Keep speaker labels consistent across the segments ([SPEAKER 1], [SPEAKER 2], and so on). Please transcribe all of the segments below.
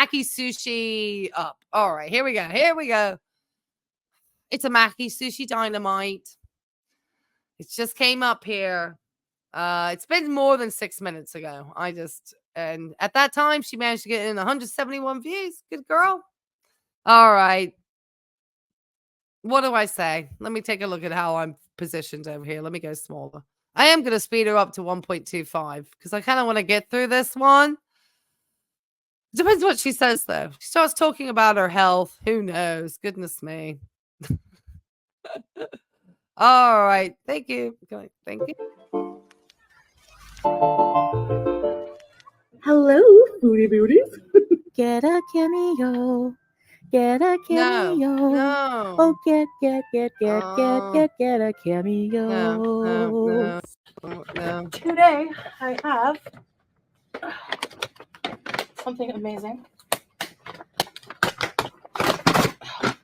[SPEAKER 1] Maki sushi up. All right, here we go. Here we go. It's a Maki sushi dynamite. It just came up here. It's been more than 6 minutes ago. And at that time, she managed to get in 171 views. Good girl. All right. What do I say? Let me take a look at how I'm positioned over here. Let me go smaller. I am going to speed her up to 1.25 because I kind of want to get through this one. Depends what she says, though. She starts talking about her health. Who knows? Goodness me. All right. Thank you. Thank you.
[SPEAKER 2] Hello, foodie beauties.
[SPEAKER 3] Get a cameo. Get a cameo.
[SPEAKER 1] No.
[SPEAKER 3] Oh, get a cameo.
[SPEAKER 1] No.
[SPEAKER 2] Today, I have something amazing.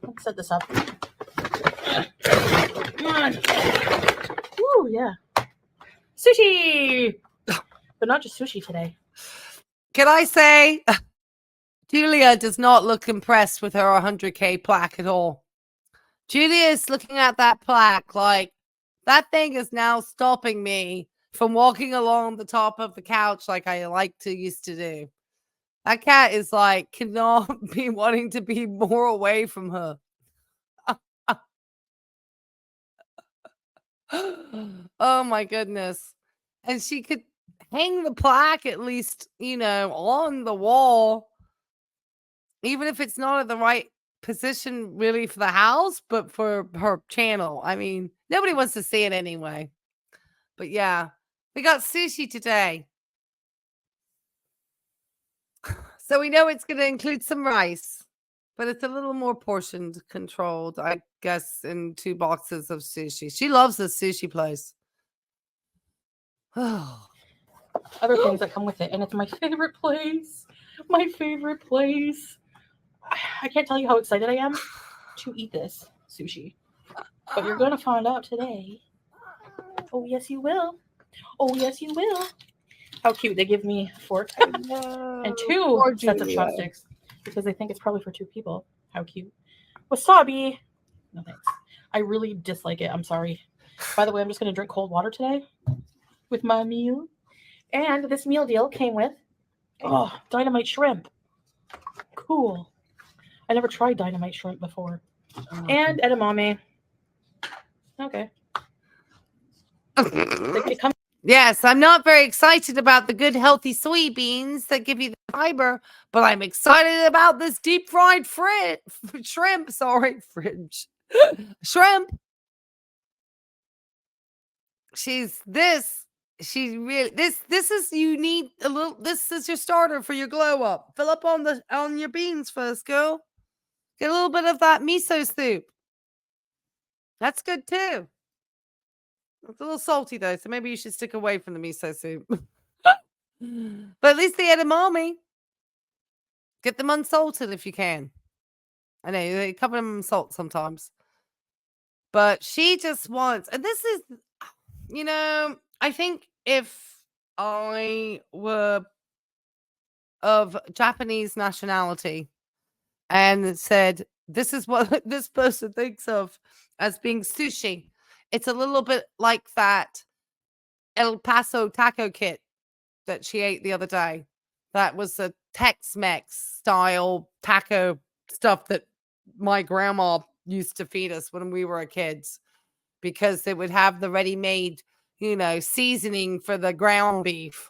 [SPEAKER 2] Let's set this up. Come on. Woo, yeah. Sushi! But not just sushi today.
[SPEAKER 1] Can I say, Julia does not look impressed with her 100K plaque at all. Julia is looking at that plaque like, that thing is now stopping me from walking along the top of the couch like I used to do. That cat is like, cannot be wanting to be more away from her. Oh my goodness. And she could hang the plaque at least, on the wall. Even if it's not at the right position really for the house, but for her channel. I mean, nobody wants to see it anyway. But yeah, we got sushi today. So we know it's going to include some rice, but it's a little more portioned, controlled, I guess, in 2 boxes of sushi. She loves this sushi place.
[SPEAKER 2] Other things that come with it, and it's my favorite place. My favorite place. I can't tell you how excited I am to eat this sushi. But you're going to find out today. Oh, yes, you will. Oh, yes, you will. How cute. They give me 4 and 2 sets of chopsticks because they think it's probably for 2 people. How cute. Wasabi. No, thanks. I really dislike it. I'm sorry. By the way, I'm just going to drink cold water today with my meal. And this meal deal came with dynamite shrimp. Cool. I never tried dynamite shrimp before. And edamame. Okay.
[SPEAKER 1] Yes, I'm not very excited about the good healthy soybeans that give you the fiber, but I'm excited about this deep fried shrimp. Sorry, fridge. Shrimp. This is, you need a little, this is your starter for your glow up. Fill up on your beans first, girl. Get a little bit of that miso soup. That's good too. It's a little salty though, so maybe you should stick away from the miso soup. But at least the edamame, get them unsalted if you can. I know they cover them in salt sometimes, but she just wants, and this is, I think if I were of Japanese nationality and said, this is what this person thinks of as being sushi, it's a little bit like that El Paso taco kit that she ate the other day. That was a Tex-Mex style taco stuff that my grandma used to feed us when we were kids, because it would have the ready-made, seasoning for the ground beef.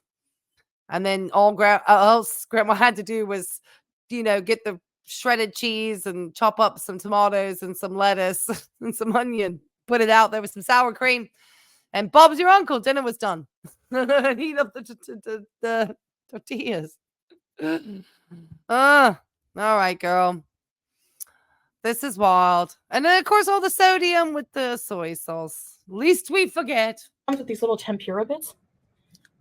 [SPEAKER 1] And then all else grandma had to do was, get the shredded cheese and chop up some tomatoes and some lettuce and some onion, put it out there with some sour cream, and Bob's your uncle. Dinner was done. And heat up the tortillas. All right, girl. This is wild. And then, of course, all the sodium with the soy sauce. Least we forget.
[SPEAKER 2] Comes with these little tempura bits.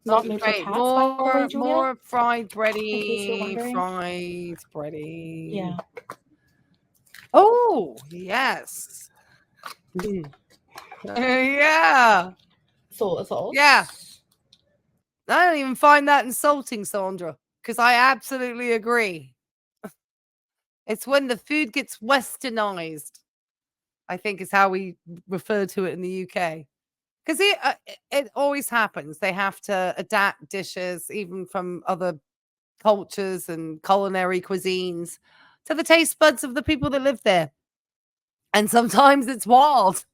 [SPEAKER 2] Not made for cats,
[SPEAKER 1] more fried bready. Fried bready.
[SPEAKER 2] Yeah.
[SPEAKER 1] Oh, yes. Yeah.
[SPEAKER 2] Salt.
[SPEAKER 1] Yeah. I don't even find that insulting, Sandra, because I absolutely agree. It's when the food gets westernized, I think is how we refer to it in the UK. Because it always happens. They have to adapt dishes, even from other cultures and culinary cuisines, to the taste buds of the people that live there. And sometimes it's wild,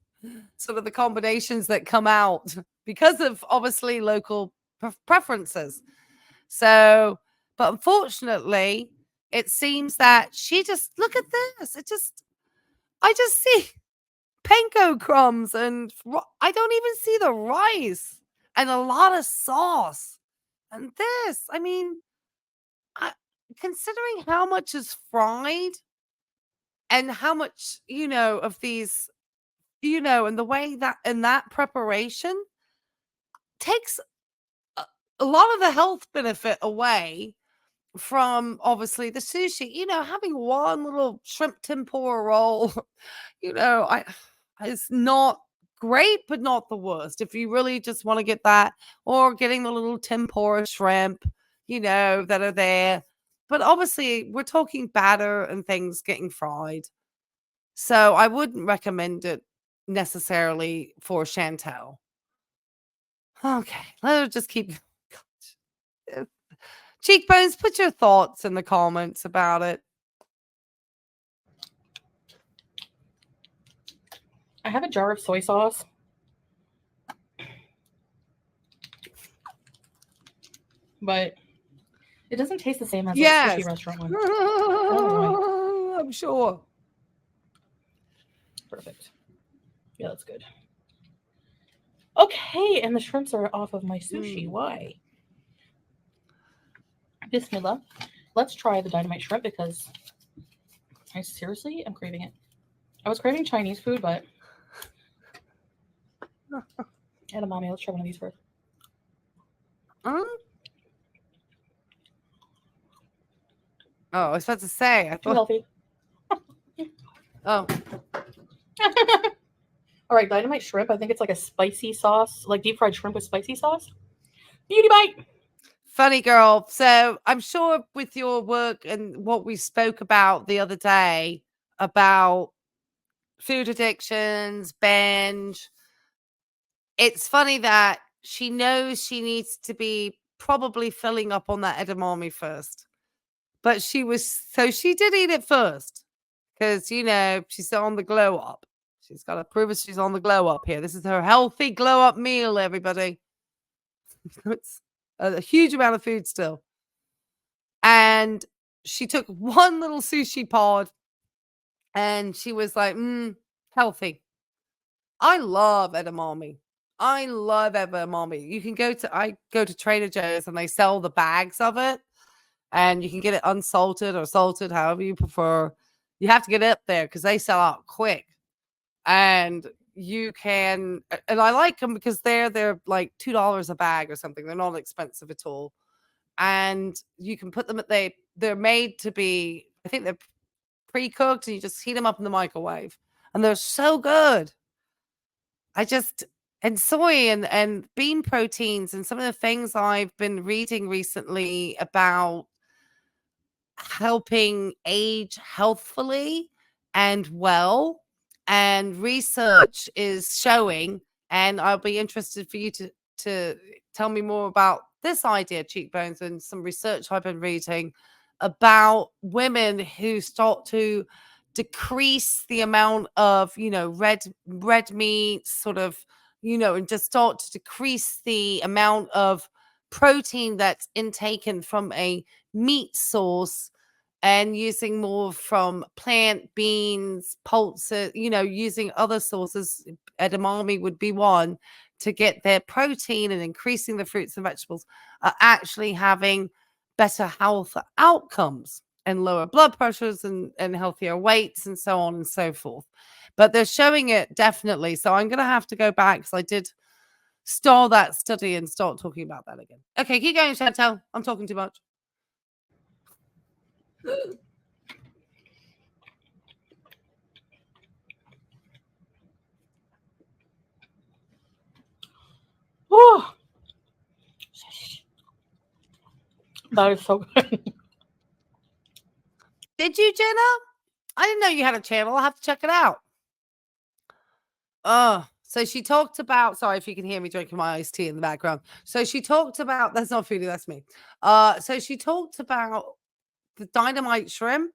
[SPEAKER 1] sort of the combinations that come out because of obviously local preferences. So, but unfortunately, it seems that she just, look at this. I just see panko crumbs and I don't even see the rice and a lot of sauce. And this, I mean, considering how much is fried and how much, of these, and the way that in that preparation takes a lot of the health benefit away from obviously the sushi. Having one little shrimp tempura roll, I it's not great, but not the worst. If you really just want to get that, or getting the little tempura shrimp, that are there. But obviously, we're talking batter and things getting fried. So I wouldn't recommend it necessarily for Chantel. Okay, let's just keep. Cheekbones, put your thoughts in the comments about it.
[SPEAKER 2] I have a jar of soy sauce. But it doesn't taste the same as a sushi restaurant one.
[SPEAKER 1] I'm sure.
[SPEAKER 2] Perfect. Yeah, that's good. Okay, and the shrimps are off of my sushi. Why? Bismillah. Let's try the dynamite shrimp because I seriously am craving it. I was craving Chinese food, but edamame. Let's try one of these first.
[SPEAKER 1] Oh, I was about to say. I
[SPEAKER 2] Too
[SPEAKER 1] thought.
[SPEAKER 2] healthy.
[SPEAKER 1] Oh.
[SPEAKER 2] All right, dynamite shrimp. I think it's like a spicy sauce, like deep fried shrimp with spicy sauce. Beauty bite.
[SPEAKER 1] Funny girl. So I'm sure with your work and what we spoke about the other day about food addictions, binge, it's funny that she knows she needs to be probably filling up on that edamame first. But she did eat it first because, she's on the glow up. She's got to prove us she's on the glow up here. This is her healthy glow up meal, everybody. It's a huge amount of food still. And she took one little sushi pod and she was like, healthy. I love edamame. I love edamame. I go to Trader Joe's and they sell the bags of it. And you can get it unsalted or salted, however you prefer. You have to get it up there because they sell out quick. And and I like them because they're like $2 a bag or something. They're not expensive at all. And you can put them they're made to be, I think they're pre-cooked and you just heat them up in the microwave. And they're so good. And soy and bean proteins and some of the things I've been reading recently about helping age healthfully and well, and research is showing, and I'll be interested for you to tell me more about this idea, Cheekbones, and some research I've been reading about women who start to decrease the amount of red meat, sort of, and just start to decrease the amount of protein that's intaken from a meat source and using more from plant, beans, pulses, using other sources. Edamame would be one, to get their protein, and increasing the fruits and vegetables are actually having better health outcomes and lower blood pressures and healthier weights and so on and so forth. But they're showing it definitely. So I'm going to have to go back because I did stall that study and start talking about that again. Okay, keep going, Chantel. I'm talking too much.
[SPEAKER 2] Oh, that is so good.
[SPEAKER 1] Did you, Jenna? I didn't know you had a channel. I'll have to check it out. So she talked about, sorry if you can hear me drinking my iced tea in the background. So she talked about, that's not Foodie, that's me. So she talked about the dynamite shrimp.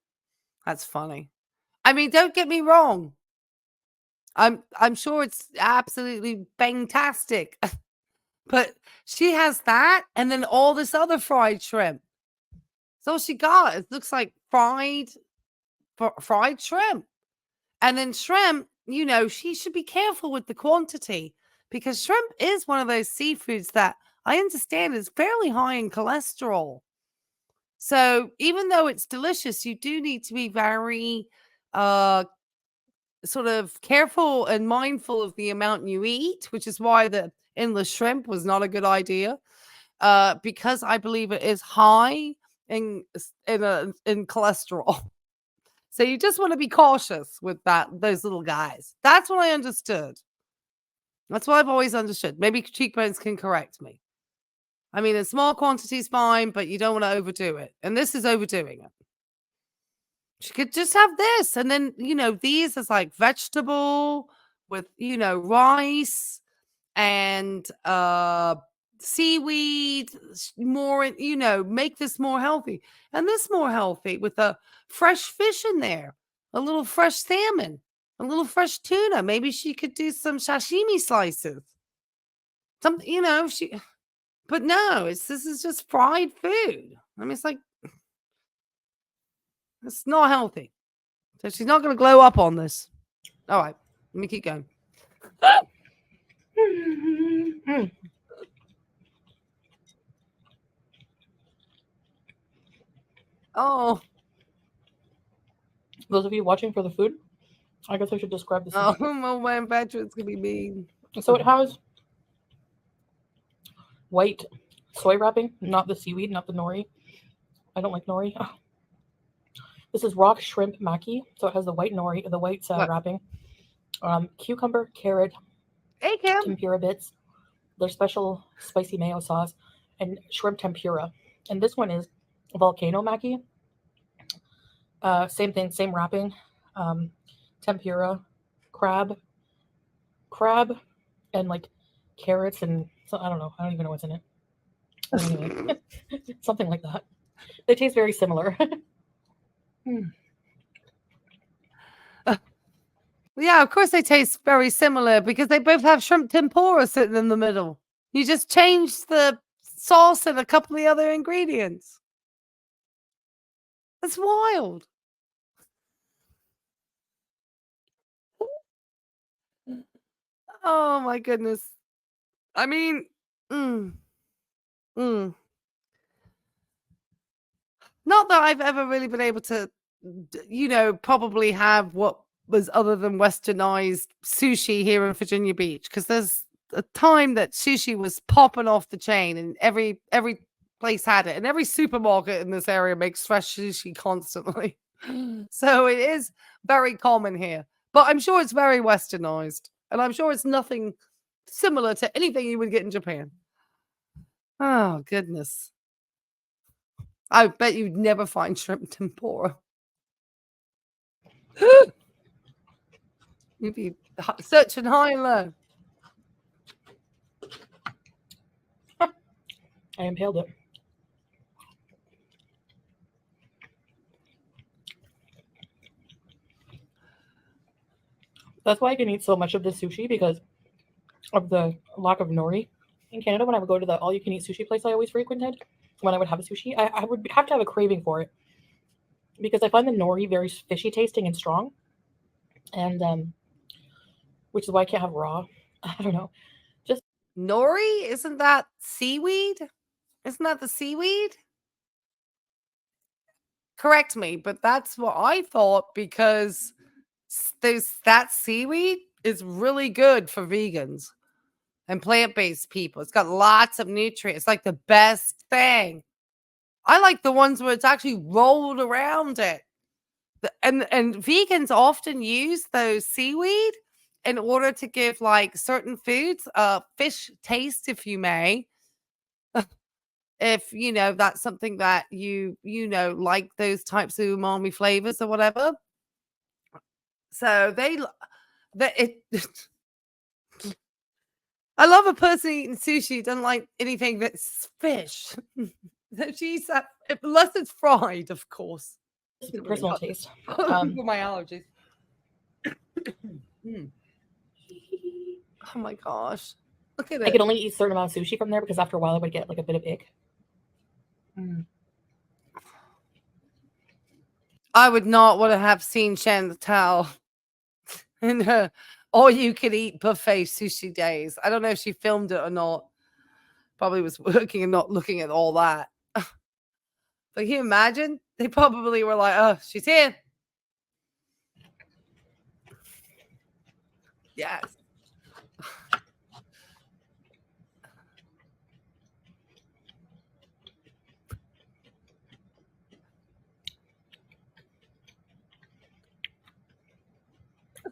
[SPEAKER 1] That's funny. I mean, don't get me wrong. I'm sure it's absolutely fantastic. But she has that and then all this other fried shrimp. So she got it looks like fried shrimp. And then shrimp, she should be careful with the quantity because shrimp is one of those seafoods that I understand is fairly high in cholesterol. So even though it's delicious, you do need to be very sort of careful and mindful of the amount you eat, which is why the endless shrimp was not a good idea. Because I believe it is high in cholesterol. So you just want to be cautious with those little guys. That's what I understood. That's what I've always understood. Maybe Cheekbones can correct me. I mean, in small quantities, fine, but you don't want to overdo it. And this is overdoing it. She could just have this. And then, these as like vegetable with, rice and seaweed, more, make this more healthy. And this more healthy with a fresh fish in there, a little fresh salmon, a little fresh tuna. Maybe she could do some sashimi slices. But no, this is just fried food. I mean, it's like, it's not healthy. So she's not going to glow up on this. All right, let me keep going. Oh.
[SPEAKER 2] Those of you watching for the food, I guess I should describe this.
[SPEAKER 1] Oh, my veterans can be mean.
[SPEAKER 2] So it has white soy wrapping, not the seaweed, not the nori. I don't like nori. Oh. This is rock shrimp maki, so it has the white nori, the white wrapping. Cucumber, carrot, tempura bits, their special spicy mayo sauce, and shrimp tempura. And this one is volcano maki. Same thing, same wrapping. Tempura, crab, and like carrots and so I don't know. I don't even know what's in it. Anyway, something like that. They taste very similar.
[SPEAKER 1] Yeah, of course they taste very similar because they both have shrimp tempura sitting in the middle. You just change the sauce and a couple of the other ingredients. That's wild. Oh my goodness. I mean, not that I've ever really been able to, probably have what was other than westernized sushi here in Virginia Beach, because there's a time that sushi was popping off the chain and every place had it, and every supermarket in this area makes fresh sushi constantly. So it is very common here, but I'm sure it's very westernized, and I'm sure it's nothing similar to anything you would get in Japan. Oh goodness. I bet you'd never find shrimp tempura. You'd be searching high and low.
[SPEAKER 2] I impaled it. That's why I can eat so much of this sushi, because of the lack of nori. In Canada, when I would go to the all-you-can-eat sushi place I always frequented, when I would have a sushi, I would have to have a craving for it because I find the nori very fishy tasting and strong, and which is why I can't have raw. I don't know. Just
[SPEAKER 1] nori, isn't that seaweed? Isn't that the seaweed? Correct me, but that's what I thought, because that seaweed is really good for vegans and plant-based people. It's got lots of nutrients. It's like the best thing. I like the ones where it's actually rolled around it. And vegans often use those seaweed in order to give like certain foods fish taste, if you may. If that's something that you like, those types of umami flavors or whatever. So it. I love a person eating sushi who doesn't like anything that's fish. That she eats that unless it's fried, of course.
[SPEAKER 2] Personal taste.
[SPEAKER 1] For my allergies. Oh my gosh. Look at it.
[SPEAKER 2] I could only eat a certain amount of sushi from there because after a while I would get like a bit of ick.
[SPEAKER 1] I would not want to have seen Chantal in her all-you-can-eat buffet sushi days. I don't know if she filmed it or not. Probably was working and not looking at all that. But can you imagine? They probably were like, oh, she's here. Yes.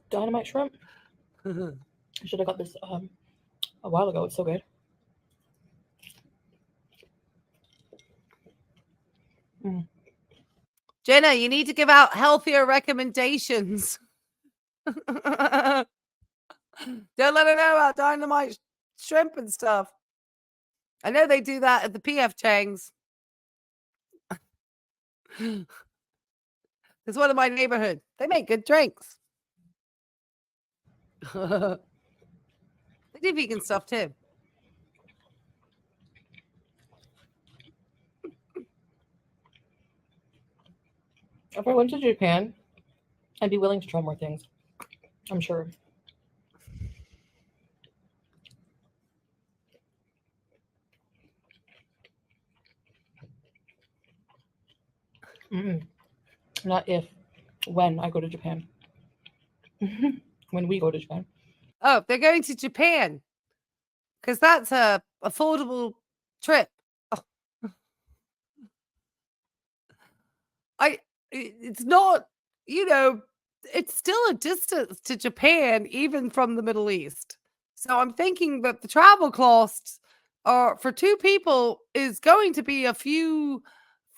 [SPEAKER 2] Dynamite shrimp. I should have got this a while ago. It's so good.
[SPEAKER 1] Jenna, you need to give out healthier recommendations. Don't let her know about dynamite shrimp and stuff. I know they do that at the PF Chang's. It's one of my neighborhood. They make good drinks. They do vegan stuff too.
[SPEAKER 2] If I went to Japan, I'd be willing to try more things. I'm sure. Not if, when I go to Japan. When we go to Japan.
[SPEAKER 1] Oh, they're going to Japan because that's a affordable trip. It's not, it's still a distance to Japan, even from the Middle East. So I'm thinking that the travel costs are for two people is going to be a few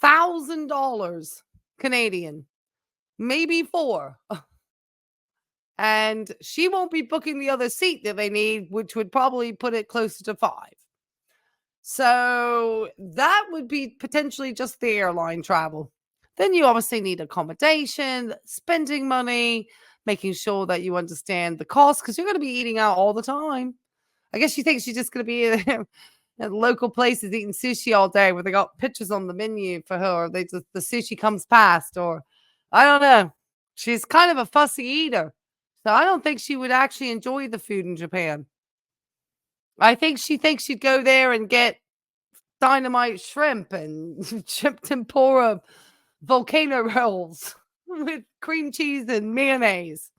[SPEAKER 1] $1,000 Canadian, maybe $4. And she won't be booking the other seat that they need, which would probably put it closer to $5. So that would be potentially just the airline travel. Then you obviously need accommodation, spending money, making sure that you understand the cost because you're going to be eating out all the time. I guess she thinks she's just going to be at local places eating sushi all day where they got pictures on the menu for her, or the sushi comes past, or I don't know. She's kind of a fussy eater. So I don't think she would actually enjoy the food in Japan. I think she thinks she'd go there and get dynamite shrimp and shrimp tempura volcano rolls with cream cheese and mayonnaise.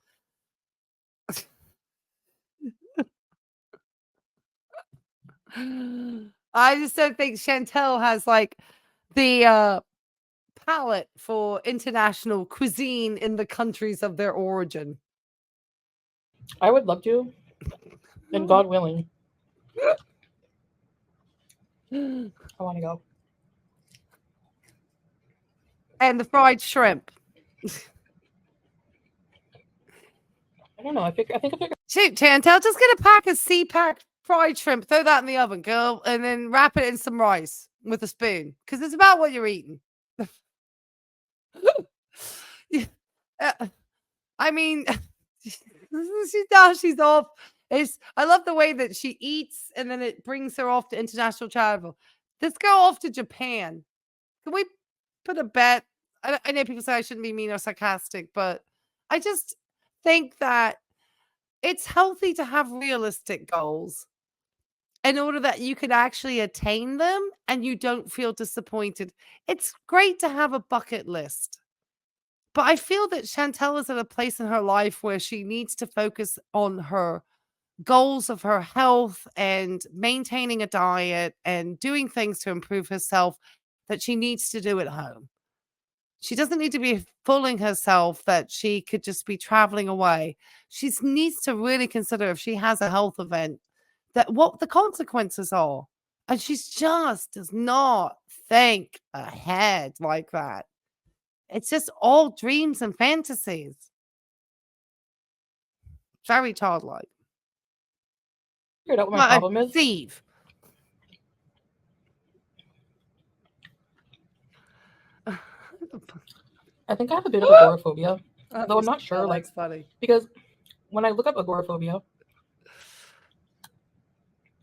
[SPEAKER 1] I just don't think Chantel has like the palate for international cuisine in the countries of their origin.
[SPEAKER 2] I would love to, and God willing, I want to go.
[SPEAKER 1] And the fried shrimp.
[SPEAKER 2] I don't know. I think I figured.
[SPEAKER 1] Shoot, Chantel, just get a pack of C-pack fried shrimp. Throw that in the oven, girl, and then wrap it in some rice with a spoon because it's about what you're eating. I mean, she's off. I love the way that she eats, and then it brings her off to international travel. Let's go off to Japan. Can we put a bet? I know people say I shouldn't be mean or sarcastic, but I just think that it's healthy to have realistic goals in order that you can actually attain them and you don't feel disappointed. It's great to have a bucket list. But I feel that Chantel is at a place in her life where she needs to focus on her goals of her health and maintaining a diet and doing things to improve herself that she needs to do at home. She doesn't need to be fooling herself that she could just be traveling away. She needs to really consider if she has a health event that what the consequences are. And she just does not think ahead like that. It's just all dreams and fantasies. Very childlike.
[SPEAKER 2] Figured out what my problem is.
[SPEAKER 1] Steve.
[SPEAKER 2] I think I have a bit of agoraphobia, though I'm not sure. Like,
[SPEAKER 1] funny.
[SPEAKER 2] because when I look up agoraphobia,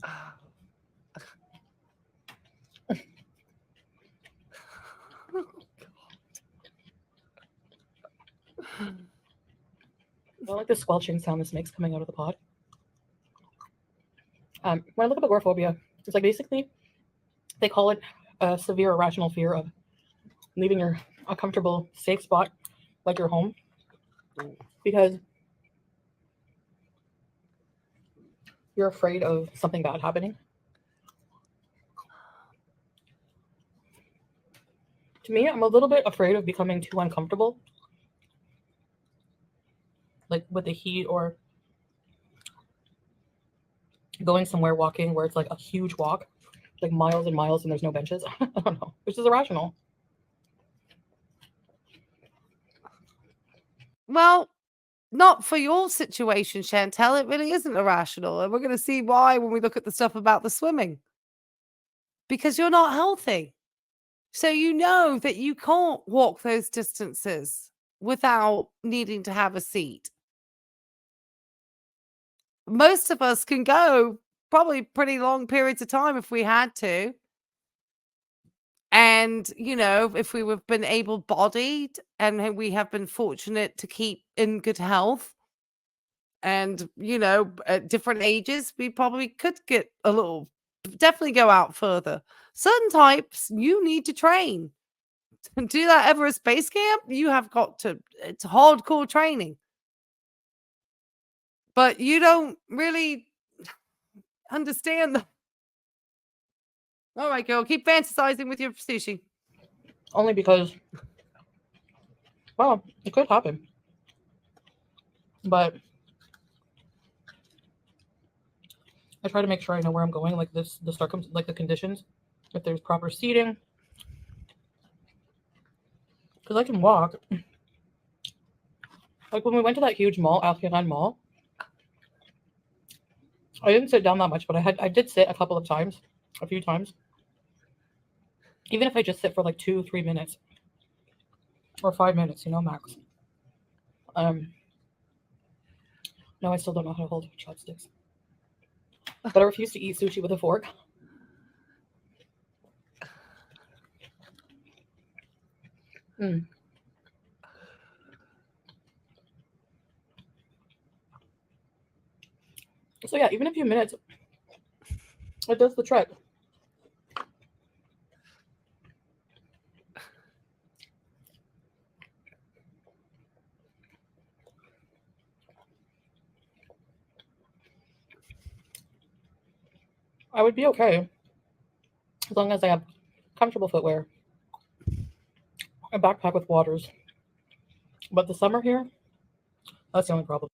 [SPEAKER 2] I like the squelching sound this makes coming out of the pod. When I look up agoraphobia, it's like basically they call it a severe irrational fear of leaving a comfortable, safe spot like your home, because you're afraid of something bad happening. To me, I'm a little bit afraid of becoming too uncomfortable, like with the heat or going somewhere walking where it's like a huge walk, like miles and miles, and there's no benches. I don't know, which is irrational.
[SPEAKER 1] Well, not for your situation, Chantel. It really isn't irrational. And we're going to see why when we look at the stuff about the swimming. Because you're not healthy. So you know that you can't walk those distances without needing to have a seat. Most of us can go probably pretty long periods of time if we had to. And, you know, if we have been able-bodied and we have been fortunate to keep in good health and, you know, at different ages, we probably could get definitely go out further. Certain types, you need to train. To do that Everest Base Camp, you have got to, it's hardcore training. But you don't really understand All right, girl, keep fantasizing with your sushi.
[SPEAKER 2] Only because, well, it could happen. But I try to make sure I know where I'm going, like the conditions, if there's proper seating. Because I can walk. Like when we went to that huge mall, Alpine Mall, I didn't sit down that much, but I did sit a few times. Even if I just sit for like 2-3 minutes or 5 minutes, you know, max. No, I still don't know how to hold chopsticks. But I refuse to eat sushi with a fork. So yeah, even a few minutes, it does the trick. I would be okay as long as I have comfortable footwear, a backpack with waters. But the summer here, that's the only problem.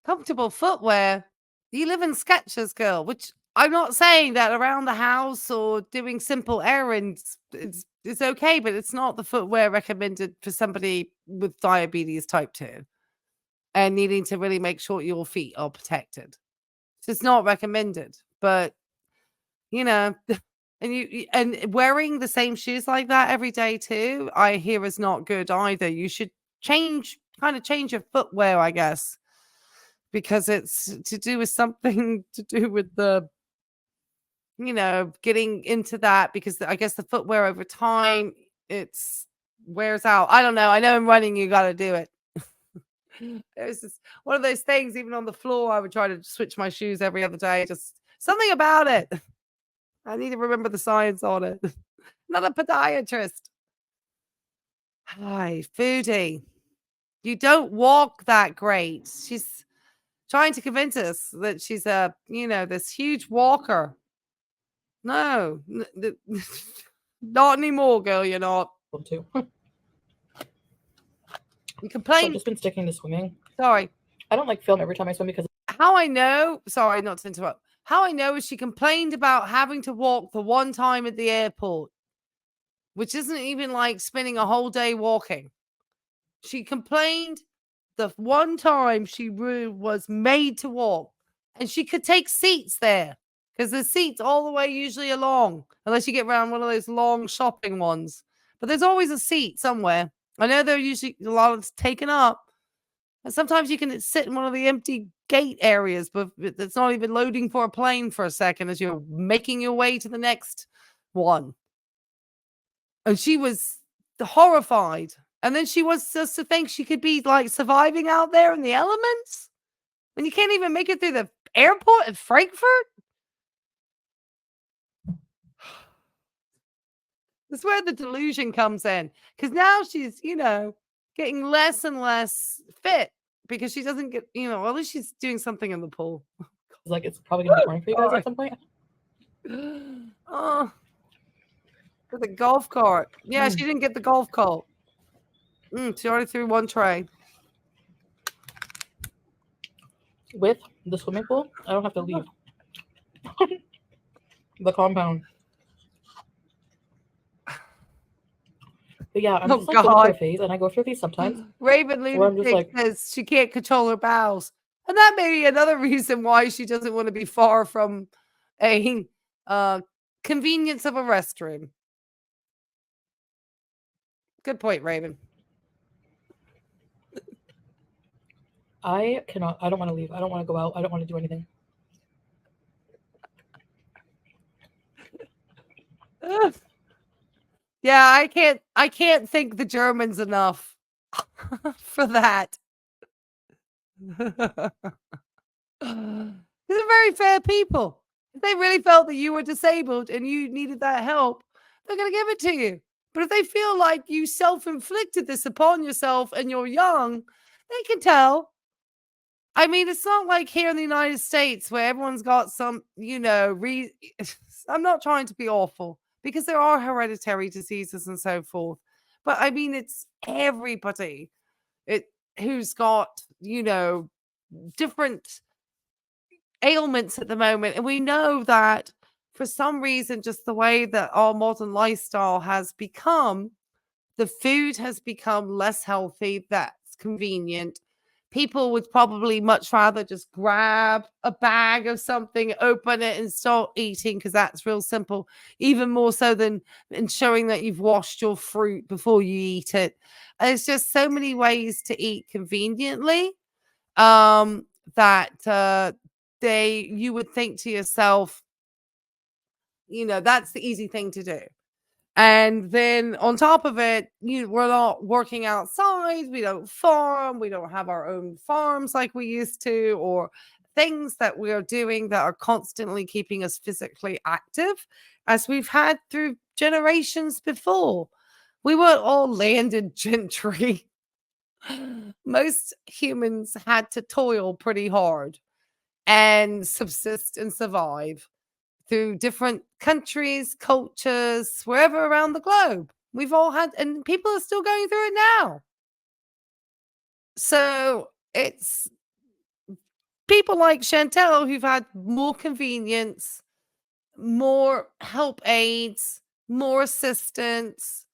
[SPEAKER 1] Comfortable footwear. You live in Skechers, girl, which I'm not saying that around the house or doing simple errands it's okay, but it's not the footwear recommended for somebody with diabetes type 2 and needing to really make sure your feet are protected. So it's not recommended, but you know, and wearing the same shoes like that every day too, I hear is not good either. You should change your footwear, I guess, because it's to do with something to do with the, you know, getting into that, because I guess the footwear over time it's wears out. I don't know. I know in running you got to do it. There's this one of those things, even on the floor, I would try to switch my shoes every other day. Just something about it. I need to remember the science on it. Not a podiatrist. Hi, Foodie. You don't walk that great. She's trying to convince us that she's a, you know, this huge walker. No, not anymore, girl. You're not.
[SPEAKER 2] Too.
[SPEAKER 1] You
[SPEAKER 2] So
[SPEAKER 1] complain.
[SPEAKER 2] I've just been sticking to swimming.
[SPEAKER 1] Sorry.
[SPEAKER 2] I don't like film every time I swim because
[SPEAKER 1] How I know, sorry, not to interrupt. How I know is she complained about having to walk the one time at the airport, which isn't even like spending a whole day walking. She complained the one time she was made to walk, and she could take seats there because the seats all the way usually along, unless you get around one of those long shopping ones. But there's always a seat somewhere. I know they're usually a lot of taken up, and sometimes you can sit in one of the empty gate areas, but it's not even loading for a plane for a second as you're making your way to the next one. And she was horrified. And then she was just to think she could be like surviving out there in the elements when you can't even make it through the airport at Frankfurt. That's where the delusion comes in. Because now she's, getting less and less fit because she doesn't get, at least she's doing something in the pool.
[SPEAKER 2] Like it's probably gonna be morning for you guys at some point.
[SPEAKER 1] Oh, for the golf cart. Yeah, she didn't get the golf cart. She already threw one tray.
[SPEAKER 2] With the swimming pool, I don't have to leave the compound. But yeah, I'm just like going through a phase, and I go through these sometimes.
[SPEAKER 1] Raven Lunatic says she can't control her bowels. And that may be another reason why she doesn't want to be far from a convenience of a restroom. Good point, Raven.
[SPEAKER 2] I don't want to leave. I don't want to go out. I don't want to do anything.
[SPEAKER 1] Yeah, I can't thank the Germans enough for that. They're very fair people. If they really felt that you were disabled and you needed that help, they're going to give it to you. But if they feel like you self-inflicted this upon yourself and you're young, they can tell. I mean, it's not like here in the United States where everyone's got some, I'm not trying to be awful because there are hereditary diseases and so forth. But I mean, it's everybody who's got, different ailments at the moment. And we know that for some reason, just the way that our modern lifestyle has become, the food has become less healthy. That's convenient. People would probably much rather just grab a bag of something, open it, and start eating because that's real simple, even more so than ensuring that you've washed your fruit before you eat it. And there's just so many ways to eat conveniently that you would think to yourself, that's the easy thing to do. And then on top of it, we're not working outside. We don't farm. We don't have our own farms like we used to, or things that we are doing that are constantly keeping us physically active as we've had through generations before. We weren't all landed gentry. Most humans had to toil pretty hard and subsist and survive through different countries, cultures, wherever around the globe. We've all had, and people are still going through it now. So it's people like Chantel who've had more convenience, more help aids, more assistance,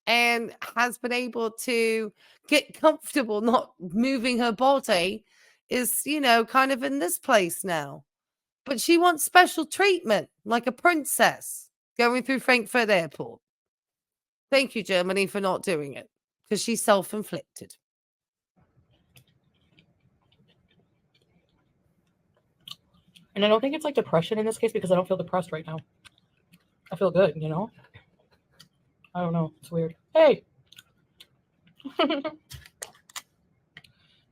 [SPEAKER 1] and has been able to get comfortable not moving her body is, kind of in this place now. But she wants special treatment, like a princess going through Frankfurt Airport. Thank you, Germany, for not doing it, because she's self-inflicted.
[SPEAKER 2] And I don't think it's like depression in this case because I don't feel depressed right now. I feel good, I don't know. It's weird. Hey! I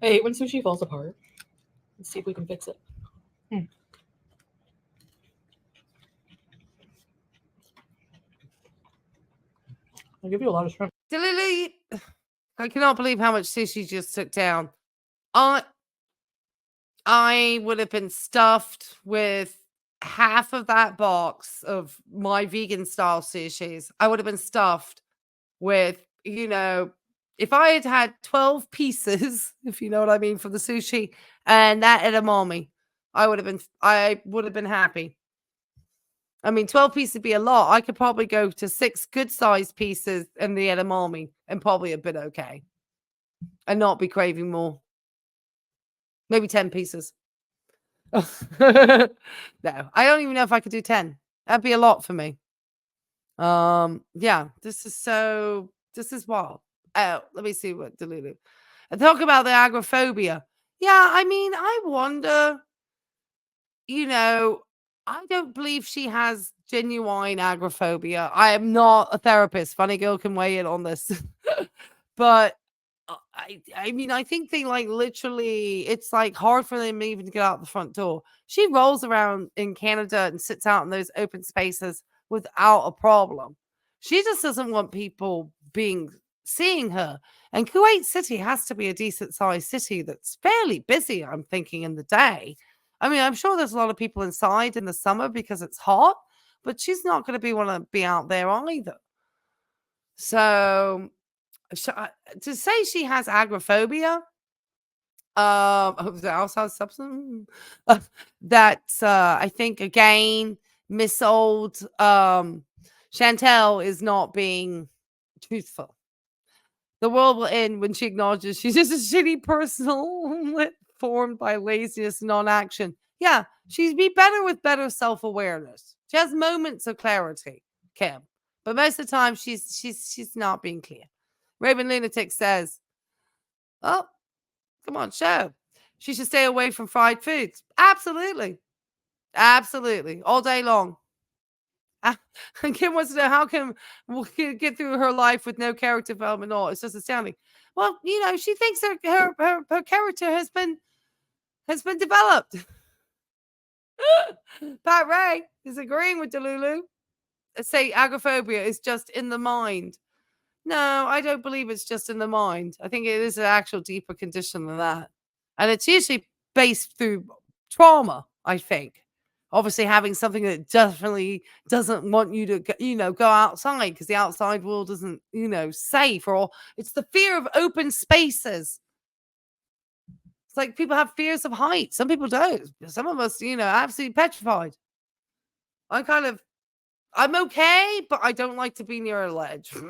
[SPEAKER 2] hate when sushi falls apart. Let's see if we can fix it. I'll give you a lot of shrimp.
[SPEAKER 1] I cannot believe how much sushi just took down. I would have been stuffed with half of that box of my vegan style sushis. I would have been stuffed with, if I had had 12 pieces, if you know what I mean, from the sushi and that edamame, I would have been happy. I mean, 12 pieces would be a lot. I could probably go to 6 good sized pieces in the edamame and probably have been okay and not be craving more. Maybe 10 pieces. No, I don't even know if I could do 10. That'd be a lot for me. Yeah, this is wild. Oh, let me see what Delulu. And talk about the agoraphobia. Yeah, I mean, I wonder, I don't believe she has genuine agoraphobia. I am not a therapist. Funny girl can weigh in on this. But I mean, I think they like literally, it's like hard for them even to get out the front door. She rolls around in Canada and sits out in those open spaces without a problem. She just doesn't want people seeing her. And Kuwait City has to be a decent sized city that's fairly busy, I'm thinking, in the day. I mean, I'm sure there's a lot of people inside in the summer because it's hot, but she's not going to want to be out there either. So to say she has agoraphobia, the outside substance, that's I think again, Miss Old Chantel is not being truthful. The world will end when she acknowledges she's just a shitty person formed by laziness and non-action. Yeah, she'd be better with better self-awareness. She has moments of clarity, Kim, but most of the time she's not being clear. Raven Lunatic says, "Oh, come on, show. She should stay away from fried foods." Absolutely, absolutely, all day long. And Kim wants to know how Kim will get through her life with no character development at all. It's just astounding. Well, she thinks her character has been developed. Pat Ray is agreeing with Delulu. Say agoraphobia is just in the mind. No, I don't believe it's just in the mind. I think it is an actual deeper condition than that. And it's usually based through trauma, I think. Obviously, having something that definitely doesn't want you to, go outside because the outside world isn't, safe, or it's the fear of open spaces. It's like people have fears of heights. Some people don't. Some of us, absolutely petrified. I'm okay, but I don't like to be near a ledge. All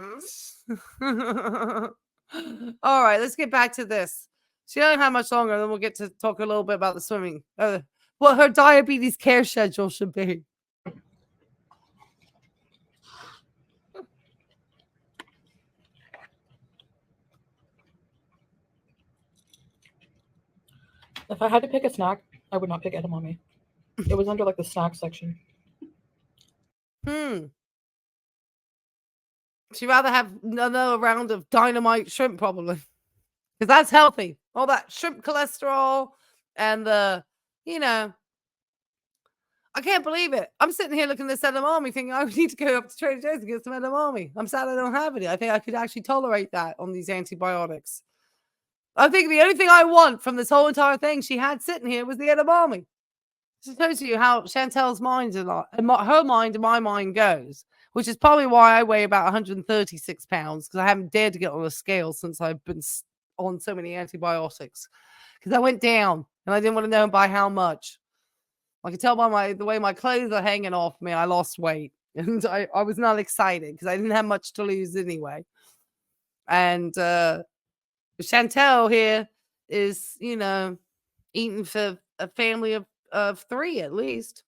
[SPEAKER 1] right, let's get back to this. She doesn't have much longer, then we'll get to talk a little bit about the swimming. What her diabetes care schedule should be.
[SPEAKER 2] If I had to pick a snack, I would not pick edamame. It was under like the snack section.
[SPEAKER 1] She'd rather have another round of dynamite shrimp, probably. Because that's healthy. All that shrimp cholesterol and the, I can't believe it. I'm sitting here looking at this edamame thinking I need to go up to Trader Joe's and get some edamame. I'm sad I don't have any. I think I could actually tolerate that on these antibiotics. I think the only thing I want from this whole entire thing she had sitting here was the edamame. It shows you how Chantel's mind her mind and my mind goes, which is probably why I weigh about 136 pounds, because I haven't dared to get on a scale since I've been on so many antibiotics. Because I went down and I didn't want to know by how much. I could tell by the way my clothes are hanging off me, I lost weight. And I was not excited because I didn't have much to lose anyway. And Chantel here is, eating for a family of 3 at least.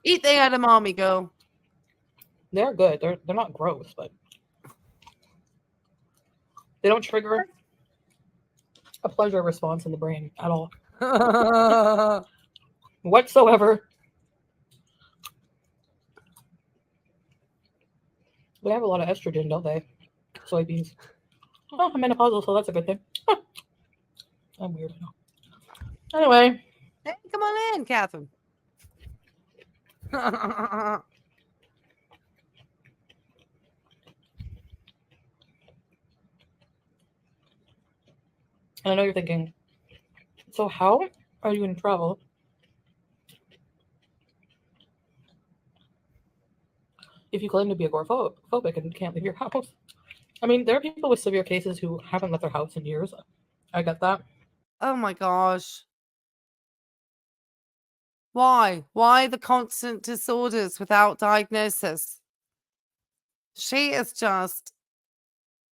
[SPEAKER 1] Eat the edamame, girl.
[SPEAKER 2] They're good. They're not gross, but they don't trigger a pleasure response in the brain at all. Whatsoever. They have a lot of estrogen, don't they? Soybeans. Oh, I'm menopausal, so that's a good thing. I'm weird, I know. Anyway.
[SPEAKER 1] Hey, come on in, Catherine.
[SPEAKER 2] I know you're thinking, so how are you in travel? If you claim to be agoraphobic and can't leave your house. I mean, there are people with severe cases who haven't left their house in years. I get that.
[SPEAKER 1] Oh my gosh. Why? Why the constant disorders without diagnosis? She is just,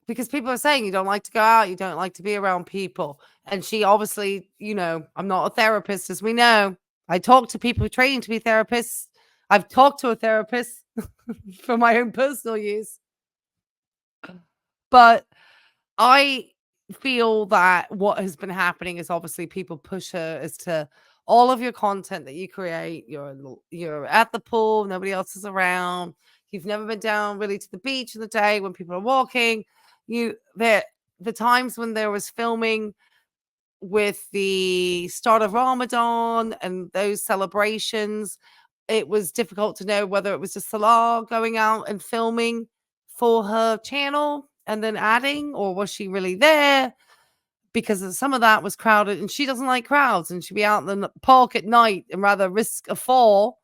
[SPEAKER 1] because people are saying you don't like to go out, you don't like to be around people. And she obviously, I'm not a therapist, as we know. I talk to people training to be therapists. I've talked to a therapist for my own personal use. But I feel that what has been happening is obviously people push her as to all of your content that you create. You're at the pool, nobody else is around. You've never been down really to the beach in the day when people are walking. The times when there was filming with the start of Ramadan and those celebrations, it was difficult to know whether it was just Salah going out and filming for her channel and then adding, or was she really there? Because some of that was crowded and she doesn't like crowds, and she'd be out in the park at night and rather risk a fall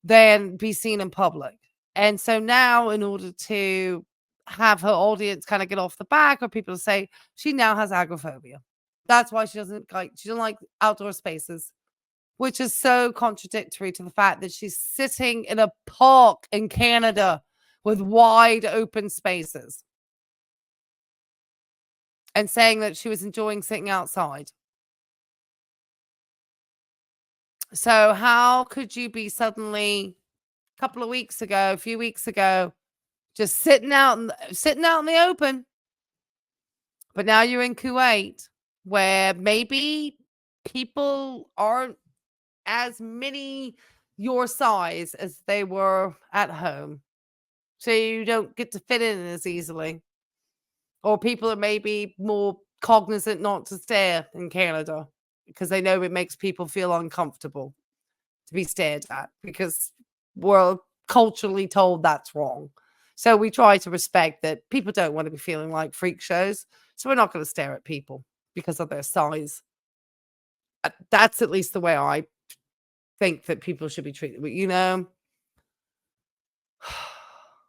[SPEAKER 1] than be seen in public. And so now, in order to have her audience kind of get off the back, or people to say she now has agoraphobia. That's why she doesn't like outdoor spaces, which is so contradictory to the fact that she's sitting in a park in Canada with wide open spaces and saying that she was enjoying sitting outside. So how could you be suddenly a few weeks ago, just sitting out in the open, but now you're in Kuwait, where maybe people aren't as many your size as they were at home, so you don't get to fit in as easily, or people are maybe more cognizant not to stare in Canada because they know it makes people feel uncomfortable to be stared at, because we're culturally told that's wrong. So we try to respect that people don't want to be feeling like freak shows, so we're not going to stare at people because of their size. That's at least the way I think that people should be treated. But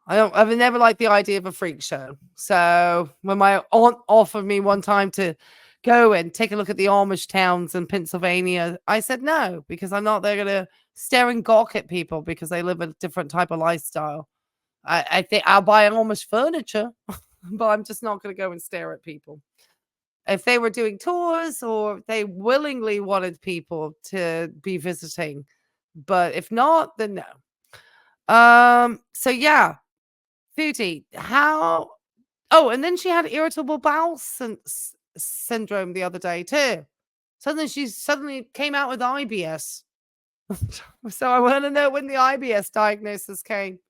[SPEAKER 1] I've never liked the idea of a freak show. So when my aunt offered me one time to go and take a look at the Amish towns in Pennsylvania, I said no, because I'm not there going to stare and gawk at people because they live a different type of lifestyle. I think I'll buy Amish furniture, but I'm just not going to go and stare at people. If they were doing tours, or they willingly wanted people to be visiting, but if not, then no. So yeah, Foodie, how? Oh, and then she had irritable bowel syndrome the other day too. Suddenly came out with IBS. So I want to know when the IBS diagnosis came.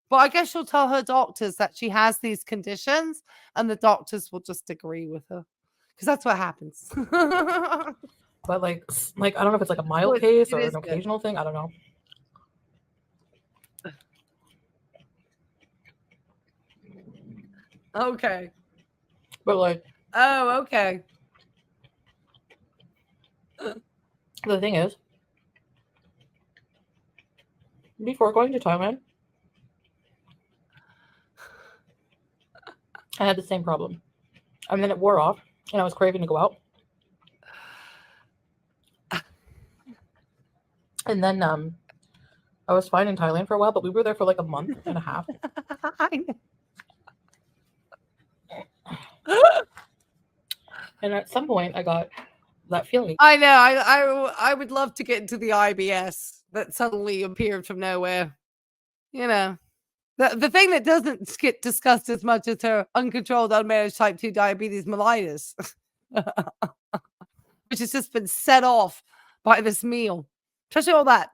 [SPEAKER 1] But I guess she'll tell her doctors that she has these conditions, and the doctors will just agree with her, because that's what happens.
[SPEAKER 2] But like I don't know if it's like a mild case or an occasional thing. I don't know.
[SPEAKER 1] Okay.
[SPEAKER 2] But like,
[SPEAKER 1] oh, okay.
[SPEAKER 2] The thing is, before going to Thailand, I had the same problem. And then it wore off, and I was craving to go out. And then I was fine in Thailand for a while, but we were there for like a month and a half. And at some point, I got that feeling.
[SPEAKER 1] I know. I would love to get into the IBS that suddenly appeared from nowhere. The thing that doesn't get discussed as much as her uncontrolled, unmanaged type 2 diabetes mellitus, which has just been set off by this meal, especially all that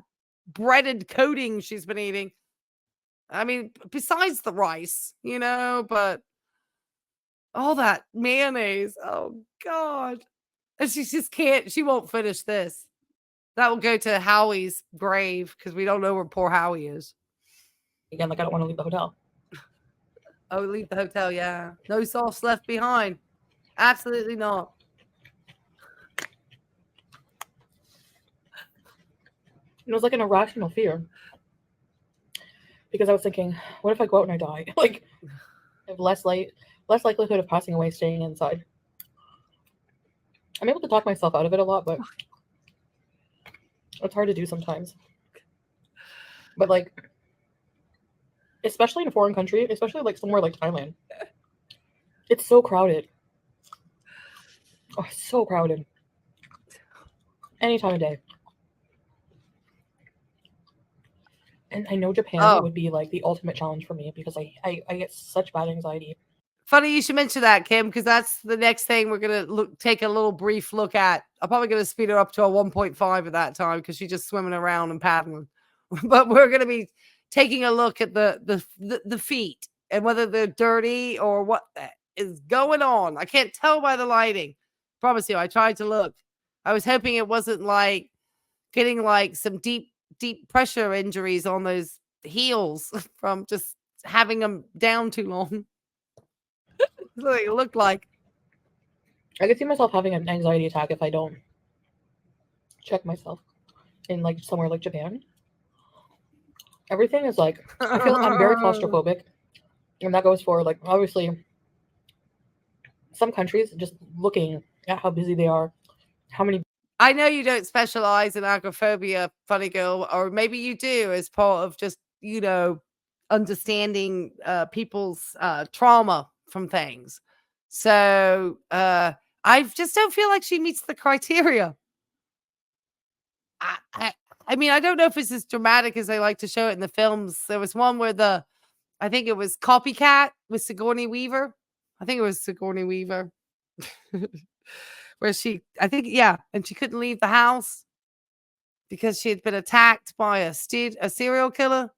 [SPEAKER 1] breaded coating she's been eating. I mean, besides the rice, but all that mayonnaise. Oh, God. And she just can't, she won't finish this. That will go to Howie's grave, because we don't know where poor Howie is.
[SPEAKER 2] Again, like, I don't want to leave the hotel.
[SPEAKER 1] Oh, leave the hotel, yeah. No sauce left behind. Absolutely not.
[SPEAKER 2] It was like an irrational fear. Because I was thinking, what if I go out and I die? Like, I have less likelihood of passing away staying inside. I'm able to talk myself out of it a lot, but it's hard to do sometimes. But like, especially in a foreign country, especially like somewhere like Thailand, it's so crowded. Oh, it's so crowded. Any time of day. And I know Japan
[SPEAKER 1] Oh.
[SPEAKER 2] would be like the ultimate challenge for me because I get such bad anxiety.
[SPEAKER 1] Funny you should mention that, Kim, because that's the next thing we're gonna take a little brief look at. I'm probably gonna speed her up to a 1.5 at that time because she's just swimming around and paddling. But we're gonna be taking a look at the feet and whether they're dirty or what is going on. I can't tell by the lighting. Promise you, I tried to look. I was hoping it wasn't like getting like some deep pressure injuries on those heels from just having them down too long. That's what it looked like.
[SPEAKER 2] I could see myself having an anxiety attack if I don't check myself in like somewhere like Japan. Everything is like I feel I'm very claustrophobic, and that goes for like obviously some countries. Just looking at how busy they are, how many.
[SPEAKER 1] I know you don't specialize in agoraphobia, funny girl, or maybe you do as part of just, understanding people's trauma from things. So I just don't feel like she meets the criteria. I mean, I don't know if it's as dramatic as they like to show it in the films. There was one where I think it was Copycat with Sigourney Weaver. I think it was Sigourney Weaver. Where yeah, and she couldn't leave the house because she had been attacked by a serial killer,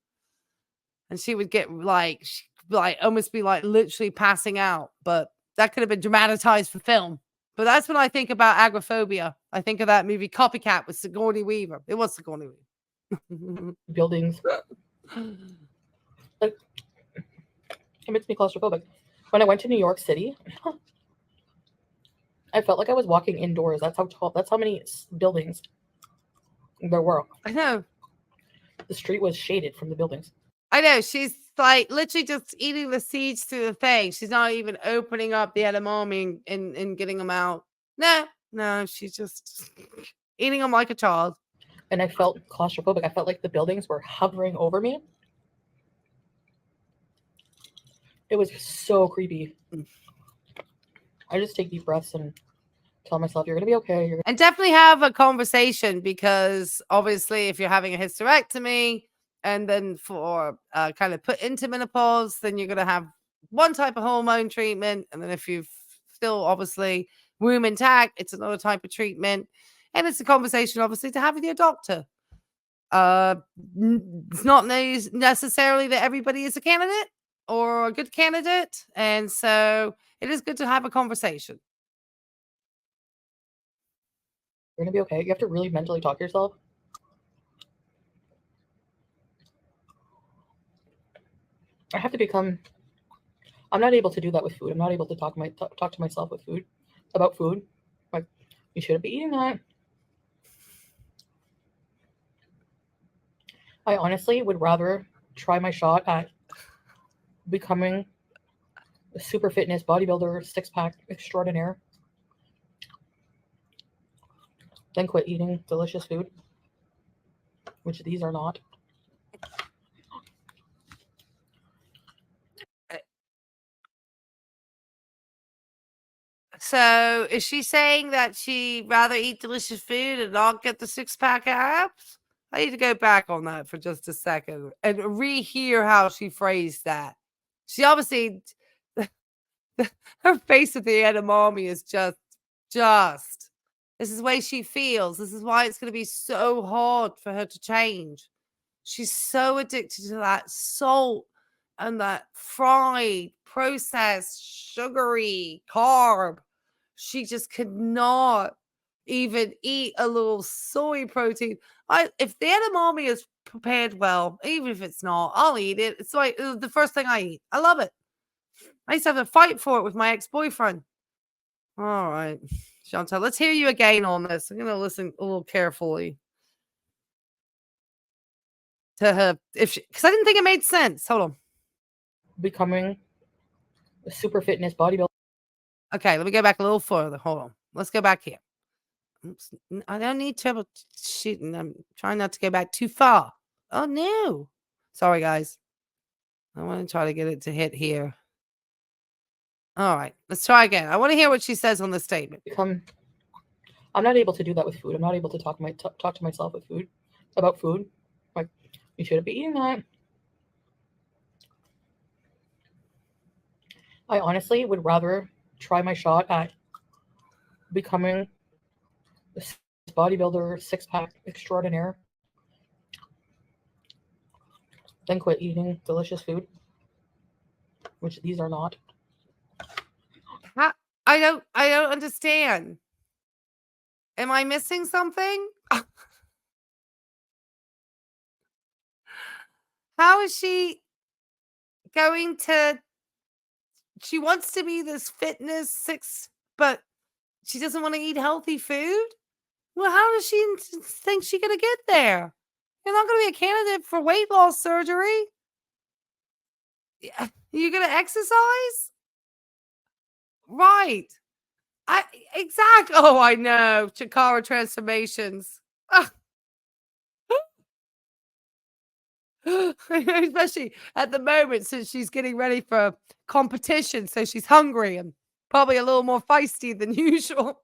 [SPEAKER 1] and she would get like almost be like literally passing out. But that could have been dramatized for film. But that's when I think about agoraphobia. I think of that movie Copycat with Sigourney Weaver. It was Sigourney Weaver.
[SPEAKER 2] Buildings. Like, it makes me claustrophobic. When I went to New York City, I felt like I was walking indoors. That's how tall. That's how many buildings there were.
[SPEAKER 1] I know.
[SPEAKER 2] The street was shaded from the buildings.
[SPEAKER 1] I know. She's like literally just eating the seeds through the thing. She's not even opening up the edamame and getting them out. No, she's just eating them like a child.
[SPEAKER 2] And I felt claustrophobic. I felt like the buildings were hovering over me. It was so creepy. I just take deep breaths and tell myself, you're going to be okay.
[SPEAKER 1] And definitely have a conversation, because obviously if you're having a hysterectomy and then for kind of put into menopause, then you're going to have one type of hormone treatment. And then if you've still obviously womb intact, it's another type of treatment. And it's a conversation obviously to have with your doctor. It's not necessarily that everybody is a candidate or a good candidate. And so it is good to have a conversation.
[SPEAKER 2] You're going to be okay. You have to really mentally talk to yourself. I have to become. I'm not able to do that with food. I'm not able to talk to myself with food about food. Like, you shouldn't be eating that. I honestly would rather try my shot at becoming a super fitness bodybuilder, six-pack extraordinaire than quit eating delicious food, which these are not.
[SPEAKER 1] So is she saying that she'd rather eat delicious food and not get the six-pack abs? I need to go back on that for just a second and rehear how she phrased that. She obviously, her face at the edamame is just, this is the way she feels. This is why it's going to be so hard for her to change. She's so addicted to that salt and that fried, processed, sugary carb. She just could not even eat a little soy protein. If the edamame is prepared well, even if it's not, I'll eat it. It's like the first thing I eat. I love it. I used to have a fight for it with my ex-boyfriend. All right, Chantal, let's hear you again on this. I'm going to listen a little carefully to her, because I didn't think it made sense. Hold on.
[SPEAKER 2] Becoming a super fitness bodybuilder.
[SPEAKER 1] Okay, let me go back a little further. Hold on. Let's go back here. Oops. I don't need trouble shooting. I'm trying not to go back too far. Oh, no. Sorry, guys. I want to try to get it to hit here. All right, let's try again. I want to hear what she says on the statement.
[SPEAKER 2] I'm not able to do that with food. I'm not able to talk to myself with food about food. Like, you shouldn't be eating that. I honestly would rather try my shot at becoming this bodybuilder 6-pack extraordinaire than quit eating delicious food, which these are not.
[SPEAKER 1] I don't understand. Am I missing something? How is she going to? She wants to be this fitness six, but she doesn't want to eat healthy food. Well, how does she think she's gonna get there? You're not gonna be a candidate for weight loss surgery. You're gonna exercise, right? Exactly. Oh, I know. Chikara transformations. Especially at the moment, since she's getting ready for competition, so she's hungry and probably a little more feisty than usual.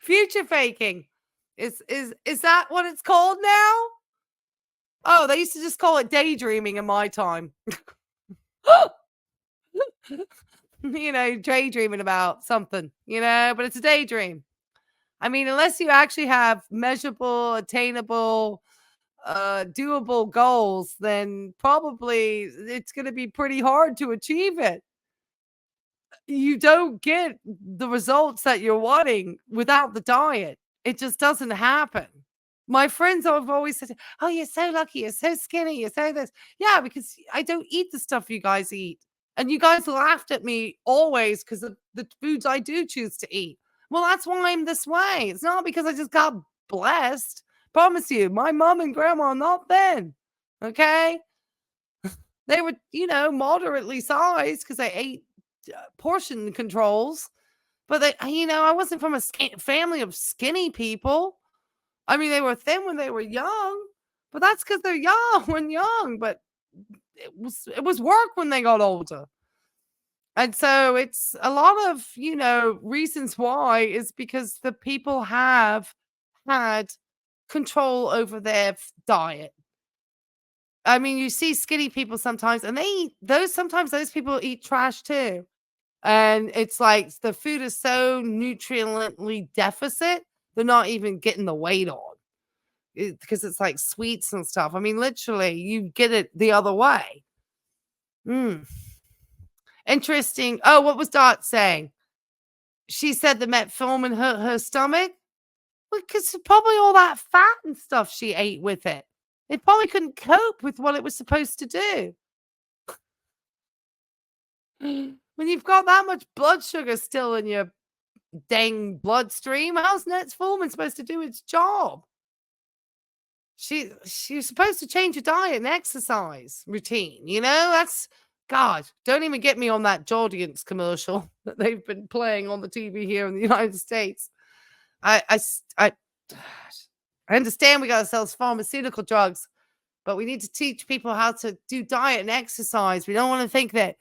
[SPEAKER 1] Future faking is that what it's called now? Oh, they used to just call it daydreaming in my time. Daydreaming about something, but it's a daydream. I mean, unless you actually have measurable, attainable, doable goals, then probably it's going to be pretty hard to achieve it. You don't get the results that you're wanting without the diet. It just doesn't happen. My friends have always said, "Oh, you're so lucky. You're so skinny. You're so this." Yeah, because I don't eat the stuff you guys eat. And you guys laughed at me always because of the foods I do choose to eat. Well, that's why I'm this way. It's not because I just got blessed. Promise you, my mom and grandma, not then. Okay. They were, moderately sized because I ate portion controls. But I wasn't from a family of skinny people. I mean, they were thin when they were young, but that's because they're young when young. But it was work when they got older. And so it's a lot of, reasons why is because the people have had control over their diet. I mean, you see skinny people sometimes, and sometimes those people eat trash too. And it's like the food is so nutriently deficit, they're not even getting the weight on. Because it's like sweets and stuff. I mean, literally, you get it the other way. Interesting. Oh, what was Dot saying? She said the metformin hurt her stomach. Well, because probably all that fat and stuff she ate with it. It probably couldn't cope with what it was supposed to do. When you've got that much blood sugar still in your dang bloodstream, how's metformin supposed to do its job? She's supposed to change your diet and exercise routine. That's God. Don't even get me on that Jordiance commercial that they've been playing on the TV here in the United States. I understand we got to sell pharmaceutical drugs, but we need to teach people how to do diet and exercise. We don't want to think that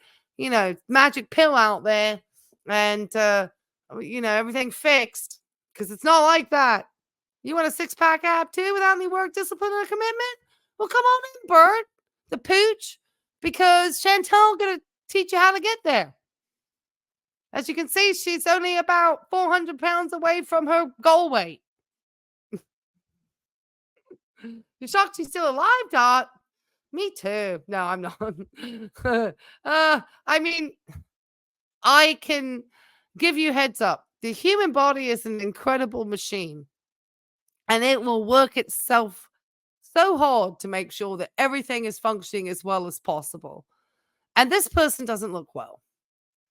[SPEAKER 1] magic pill out there and everything fixed, because it's not like that. You want a 6-pack ab too without any work, discipline, or commitment? Well, come on in, Bert, the pooch, because Chantel going to teach you how to get there. As you can see, she's only about 400 pounds away from her goal weight. You're shocked she's still alive, Dot? Me too. No, I'm not. I mean, I can give you heads up. The human body is an incredible machine. And it will work itself so hard to make sure that everything is functioning as well as possible. And this person doesn't look well.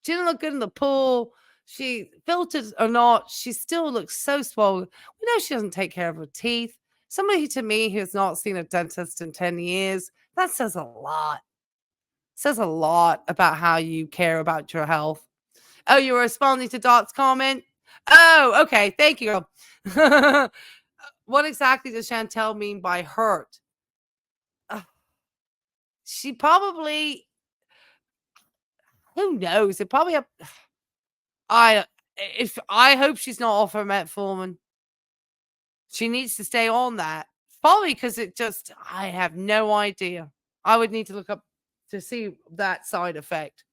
[SPEAKER 1] She didn't look good in the pool. She, filtered or not, she still looks so swollen. We know she doesn't take care of her teeth. Somebody to me who has not seen a dentist in 10 years, that says a lot. Says a lot about how you care about your health. Oh, you were responding to Dot's comment? Oh, okay. Thank you. What exactly does Chantel mean by hurt? she probably, who knows? It probably, I hope she's not off her metformin. She needs to stay on that. Probably because I have no idea. I would need to look up to see that side effect.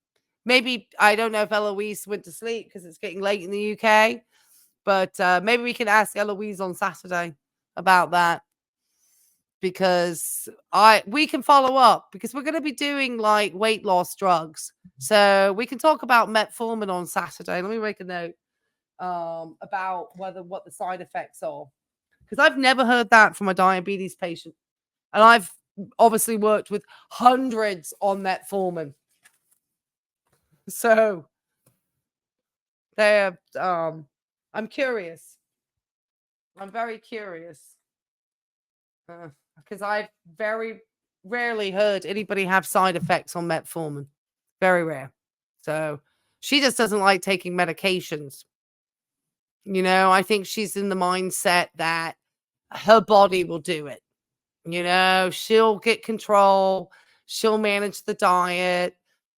[SPEAKER 1] Maybe, I don't know if Eloise went to sleep because it's getting late in the UK, but maybe we can ask Eloise on Saturday about that, because we can follow up, because we're going to be doing like weight loss drugs. So we can talk about metformin on Saturday. Let me make a note about what the side effects are, because I've never heard that from a diabetes patient. And I've obviously worked with hundreds on metformin. So they're, I'm curious. I'm very curious. Because I've very rarely heard anybody have side effects on metformin. Very rare. So she just doesn't like taking medications. You know, I think she's in the mindset that her body will do it. You know, she'll get control. She'll manage the diet.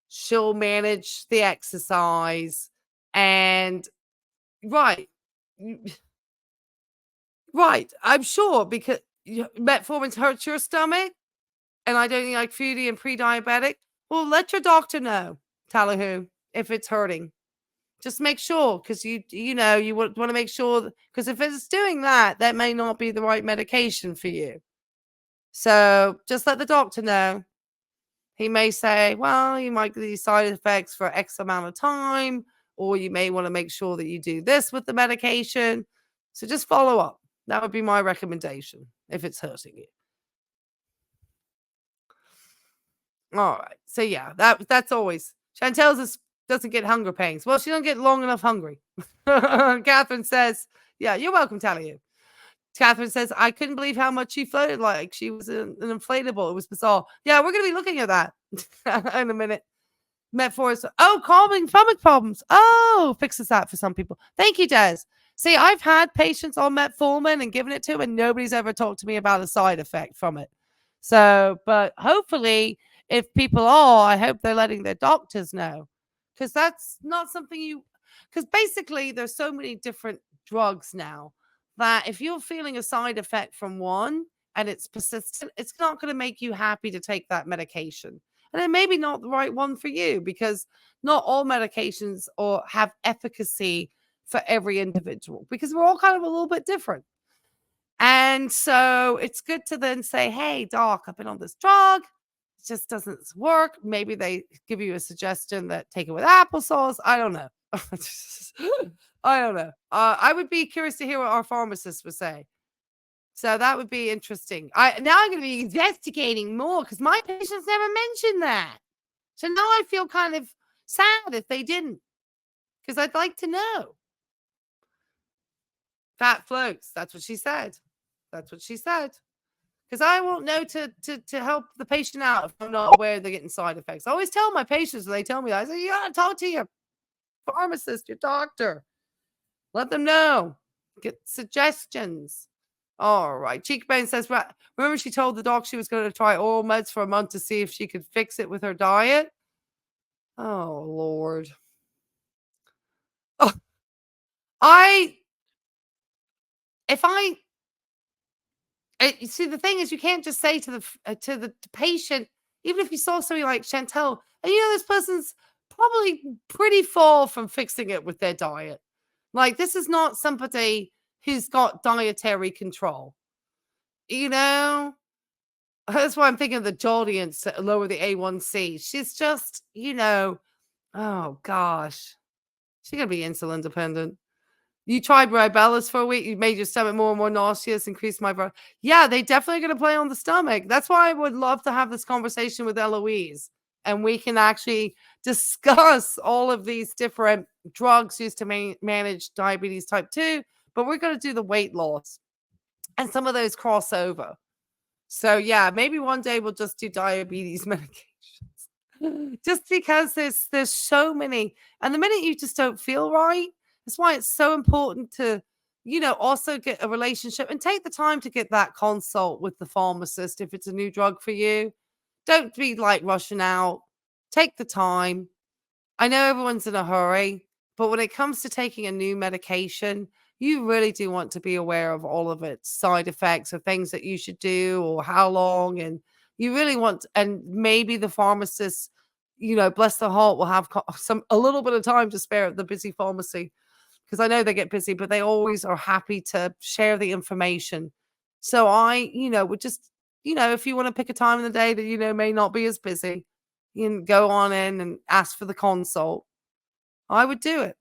[SPEAKER 1] She'll manage the exercise. And right. Right. I'm sure, because metformin hurts your stomach, and I don't think like foodie and pre-diabetic. Well, let your doctor know, Talahoo, if it's hurting. Just make sure, because you want to make sure, because if it's doing that, that may not be the right medication for you. So just let the doctor know. He may say, well, you might get these side effects for X amount of time, or you may want to make sure that you do this with the medication. So just follow up. That would be my recommendation if it's hurting you. All right. So yeah, that's always. Chantel's doesn't get hunger pains. Well, she don't get long enough hungry. Catherine says, yeah, you're welcome, Talia. Catherine says, I couldn't believe how much she floated like she was an inflatable. It was bizarre. Yeah, we're going to be looking at that in a minute. Metformin. Oh, calming stomach problems. Oh, fixes that for some people. Thank you, Des. See, I've had patients on metformin and given it to them, and nobody's ever talked to me about a side effect from it. So, but hopefully, if people are, I hope they're letting their doctors know, because that's not something because basically there's so many different drugs now that if you're feeling a side effect from one and it's persistent, it's not going to make you happy to take that medication. And it may be not the right one for you, because not all medications have efficacy for every individual, because we're all kind of a little bit different. And so it's good to then say, hey, doc, I've been on this drug. It just doesn't work. Maybe they give you a suggestion that take it with applesauce. I don't know. I don't know. I would be curious to hear what our pharmacist would say. So that would be interesting. I'm going to be investigating more, because my patients never mentioned that. So now I feel kind of sad if they didn't, because I'd like to know. Fat floats. That's what she said. That's what she said. Because I won't know to help the patient out if I'm not aware they're getting side effects. I always tell my patients when they tell me that, I say, you got to talk to your pharmacist, your doctor. Let them know. Get suggestions. All right. Cheekbone says, remember she told the doc she was going to try oral meds for a month to see if she could fix it with her diet? Oh, Lord. Oh, see, the thing is, you can't just say to the patient, even if you saw somebody like Chantel, and this person's probably pretty far from fixing it with their diet. Like, this is not somebody who's got dietary control. That's why I'm thinking of the Jordians to lower the A1C. She's just, oh gosh, she's gonna be insulin dependent. You tried Ribellus for a week. You made your stomach more and more nauseous, increased my blood. Yeah, they definitely going to play on the stomach. That's why I would love to have this conversation with Eloise, and we can actually discuss all of these different drugs used to manage diabetes type 2. But we're going to do the weight loss, and some of those crossover. So yeah, maybe one day we'll just do diabetes medications, just because there's so many, and the minute you just don't feel right. That's why it's so important to, also get a relationship and take the time to get that consult with the pharmacist if it's a new drug for you, don't be like rushing out. Take the time. I know everyone's in a hurry, but when it comes to taking a new medication, you really do want to be aware of all of its side effects or things that you should do or how long. And you really want, and maybe the pharmacist, bless their heart, will have a little bit of time to spare at the busy pharmacy, because I know they get busy, but they always are happy to share the information. So I, would just, if you want to pick a time in the day that, may not be as busy, you can go on in and ask for the consult. I would do it.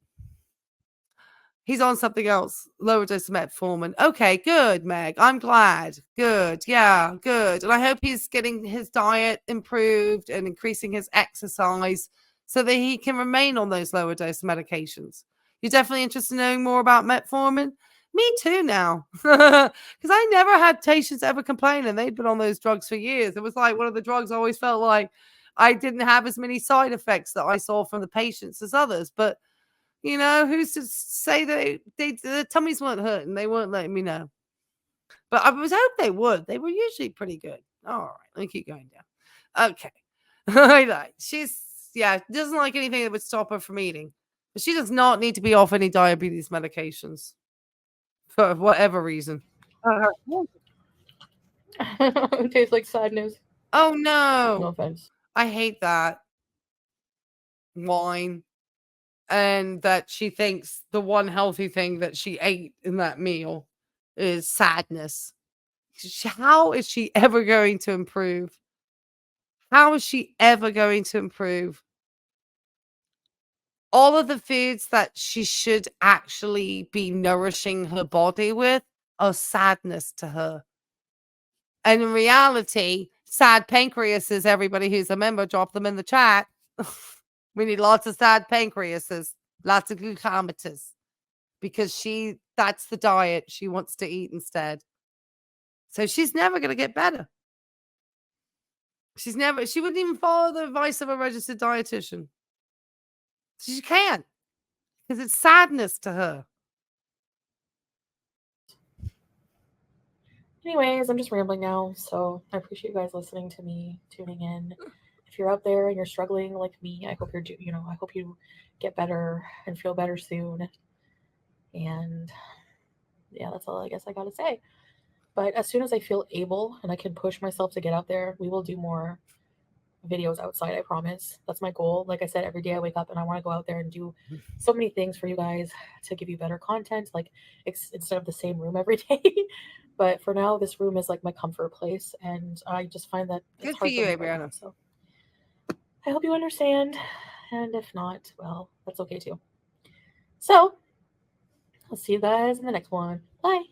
[SPEAKER 1] He's on something else. Lower dose of metformin. Okay, good, Meg. I'm glad. Good. Yeah, good. And I hope he's getting his diet improved and increasing his exercise so that he can remain on those lower dose medications. You're definitely interested in knowing more about metformin? Me too now. Because I never had patients ever complain, and they'd been on those drugs for years. It was like one of the drugs I always felt like I didn't have as many side effects that I saw from the patients as others. But who's to say that their tummies weren't hurting? They weren't letting me know. But I was hoping they would. They were usually pretty good. All right, let me keep going down. Okay. She's, doesn't like anything that would stop her from eating. But she does not need to be off any diabetes medications for whatever reason.
[SPEAKER 2] It tastes like sadness.
[SPEAKER 1] Oh,
[SPEAKER 2] No
[SPEAKER 1] no.
[SPEAKER 2] offense.
[SPEAKER 1] I hate that. Wine. And that she thinks the one healthy thing that she ate in that meal is sadness. How is she ever going to improve? How is she ever going to improve? All of the foods that she should actually be nourishing her body with are sadness to her. And in reality, sad pancreases, everybody who's a member, drop them in the chat. We need lots of sad pancreases, lots of glucometers, because that's the diet she wants to eat instead. So she's never going to get better. She wouldn't even follow the advice of a registered dietitian. She can't, because it's sadness to her.
[SPEAKER 2] Anyways, I'm just rambling now, so I appreciate you guys listening to me, tuning in. If you're out there and you're struggling like me, I hope I hope you get better and feel better soon. And yeah, that's all I guess I gotta say. But as soon as I feel able and I can push myself to get out there, we will do more videos outside, I promise. That's my goal. Like I said, every day I wake up and I want to go out there and do so many things for you guys to give you better content, like instead of the same room every day. But for now, this room is like my comfort place, and I just find that it's
[SPEAKER 1] Good for
[SPEAKER 2] hard
[SPEAKER 1] you,
[SPEAKER 2] for me right now.
[SPEAKER 1] Adriana.
[SPEAKER 2] So I hope you understand, and if not, well, that's okay too. So I'll see you guys in the next one. Bye.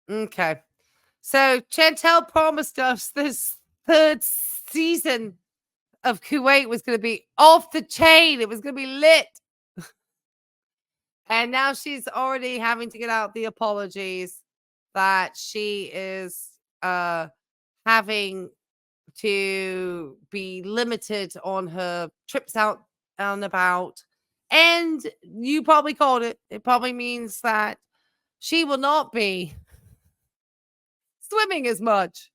[SPEAKER 1] Okay. So Chantel promised us this third season of Kuwait was going to be off the chain. It was going to be lit. And now she's already having to get out the apologies that she is having to be limited on her trips out and about. And you probably called it. It probably means that she will not be swimming as much.